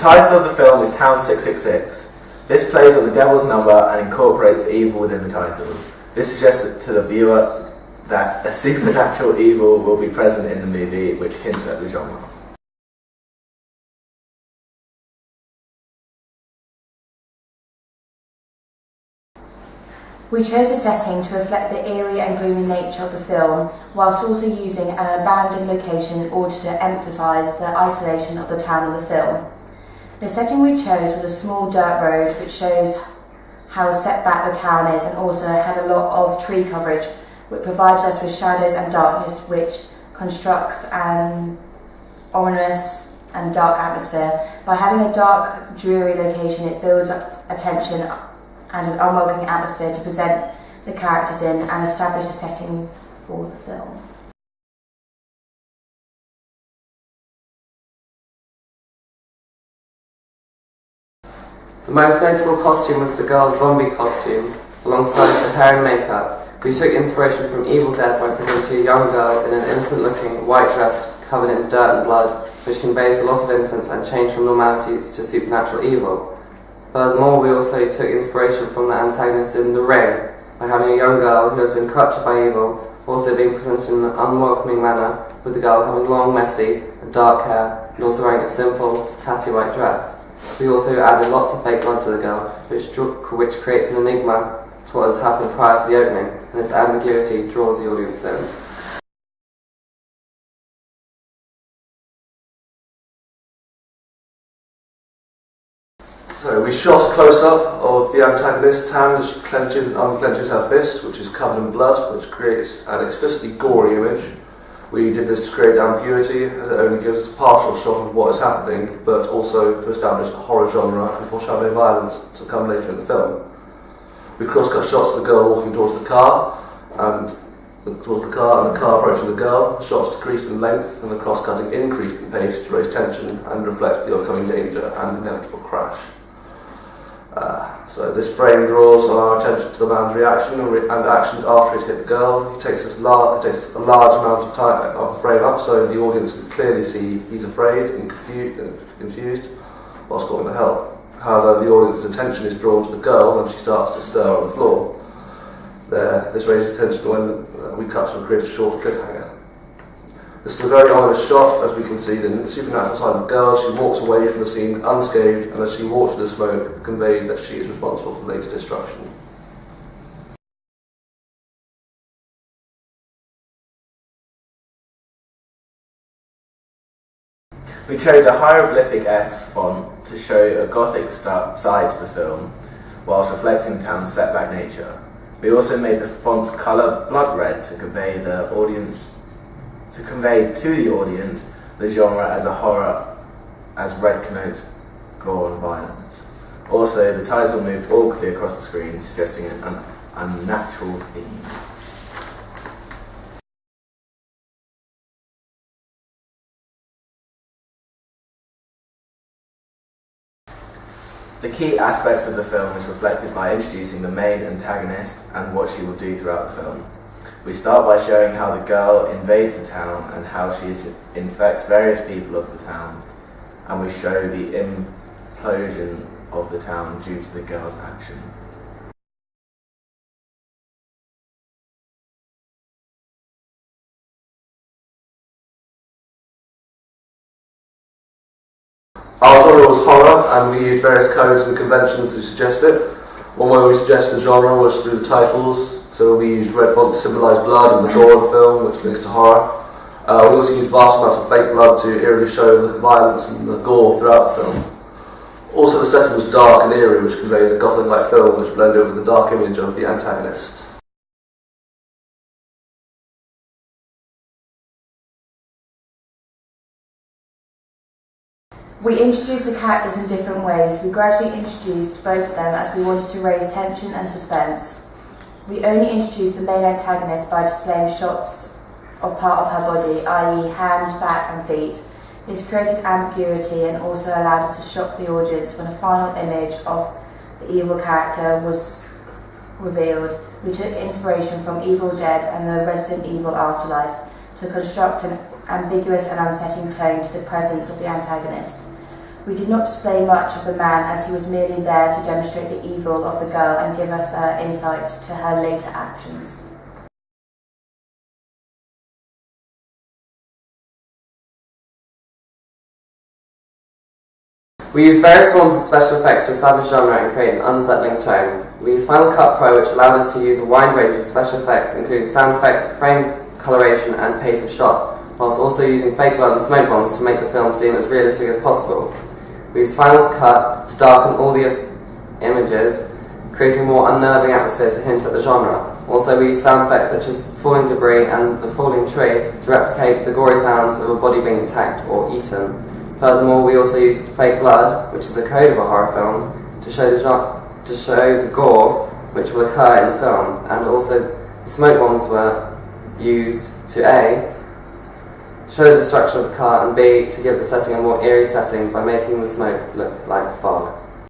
title of the film is Town 666. This plays on the devil's number and incorporates the evil within the title. This suggests to the viewer that a supernatural evil will be present in the movie, which hints at the genre. We chose a setting to reflect the eerie and gloomy nature of the film, whilst also using an abandoned location in order to emphasise the isolation of the town in the film. The setting we chose was a small dirt road, which shows how set back the town is, and also had a lot of tree coverage, which provides us with shadows and darkness, which constructs an ominous and dark atmosphere. By having a dark, dreary location, it builds up attention and an unwelcoming atmosphere to present the characters in and establish a setting for the film. The most notable costume was the girl's zombie costume, alongside the hair and makeup. We took inspiration from Evil Dead by presenting a young girl in an innocent-looking white dress covered in dirt and blood, which conveys the loss of innocence and change from normalities to supernatural evil. Furthermore, we also took inspiration from the antagonist in The Ring, by having a young girl who has been corrupted by evil, also being presented in an unwelcoming manner, with the girl having long, messy, and dark hair, and also wearing a simple, tatty white dress. We also added lots of fake blood to the girl, which creates an enigma to what has happened prior to the opening, and this ambiguity draws the audience in. So we shot a close-up of the antagonist, Tam, as she clenches and unclenches her fist, which is covered in blood, which creates an explicitly gory image. We did this to create ambiguity, as it only gives us a partial shot of what is happening, but also to establish the horror genre and foreshadow violence to come later in the film. We cross-cut shots of the girl walking towards the car, and the car approaching the girl. The shots decreased in length, and the cross-cutting increased in pace to raise tension and reflect the upcoming danger and inevitable crash. So this frame draws our attention to the man's reaction and actions after he's hit the girl. He takes a large amount of time of the frame up, so the audience can clearly see he's afraid and confused whilst calling for help. However, the audience's attention is drawn to the girl when she starts to stir on the floor. This raises attention when we cut to create a short cliffhanger. This is a very ominous shot, as we can see the supernatural side of the girl. She walks away from the scene unscathed, and as she walks through the smoke, conveyed that she is responsible for later destruction. We chose a hieroglyphic S font to show a gothic side to the film, whilst reflecting the town's setback nature. We also made the font's colour blood red to convey to the audience the genre as a horror, as red connotes gore and violence. Also, the title moved awkwardly across the screen, suggesting an unnatural theme. The key aspects of the film is reflected by introducing the main antagonist and what she will do throughout the film. We start by showing how the girl invades the town and how she infects various people of the town, and we show the implosion of the town due to the girl's action. Our genre was horror, and we used various codes and conventions to suggest it. One way we suggest the genre was through the titles, so we used red font to symbolise blood and the gore of the film, which links to horror. We also used vast amounts of fake blood to eerily show the violence and the gore throughout the film. Also, the setting was dark and eerie, which conveys a gothic-like film which blended with the dark image of the antagonist. We introduced the characters in different ways. We gradually introduced both of them as we wanted to raise tension and suspense. We only introduced the main antagonist by displaying shots of part of her body, i.e. hand, back and feet. This created ambiguity and also allowed us to shock the audience when a final image of the evil character was revealed. We took inspiration from Evil Dead and the Resident Evil Afterlife to construct an ambiguous and unsettling tone to the presence of the antagonist. We did not display much of the man, as he was merely there to demonstrate the evil of the girl and give us insight to her later actions. We used various forms of special effects to establish genre and create an unsettling tone. We used Final Cut Pro, which allowed us to use a wide range of special effects, including sound effects, frame coloration and pace of shot, whilst also using fake blood and smoke bombs to make the film seem as realistic as possible. We used Final Cut to darken all the images, creating a more unnerving atmosphere to hint at the genre. Also, we used sound effects such as falling debris and the falling tree to replicate the gory sounds of a body being attacked or eaten. Furthermore, we also used fake blood, which is a code of a horror film, to show the gore which will occur in the film, and also the smoke bombs were used to A, show the destruction of the car, and B, to give the setting a more eerie setting by making the smoke look like fog.